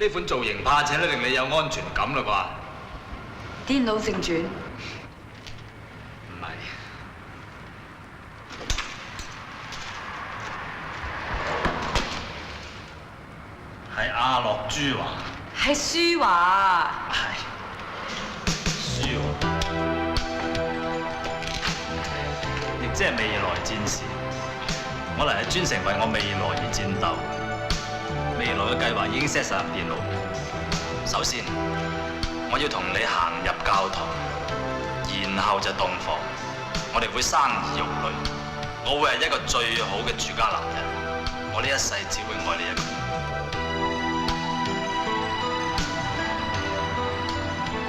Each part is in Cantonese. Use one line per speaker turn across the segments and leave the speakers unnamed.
呢款造型怕且都令你有安全感啦啩？
癲佬正傳，
唔係，係阿樂珠華。
係舒華。
係舒華，亦即係未來戰士。我嚟係專程為我未來而戰鬥。未來嘅計劃已經 set 晒入電腦。首先，我要同你行入教堂，然後就洞房。我哋會生兒育女，我會係一個最好嘅住家男人。我呢一世只會愛你一個。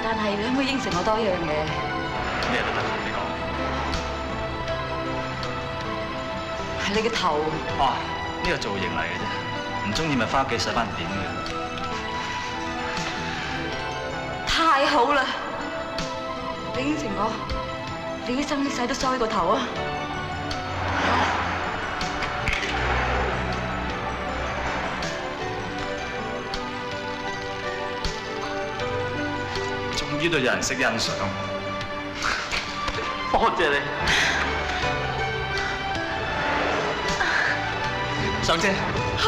但係你可唔可以應承我多一樣嘢？
咩都得，你講。
係你嘅頭。
哇！呢個造型嚟嘅啫，唔中意咪翻屋企洗翻片嘅。
太好啦！你應承我，你一生一世都梳呢個頭啊！
終於都有人識欣賞，多謝你，上車。
好。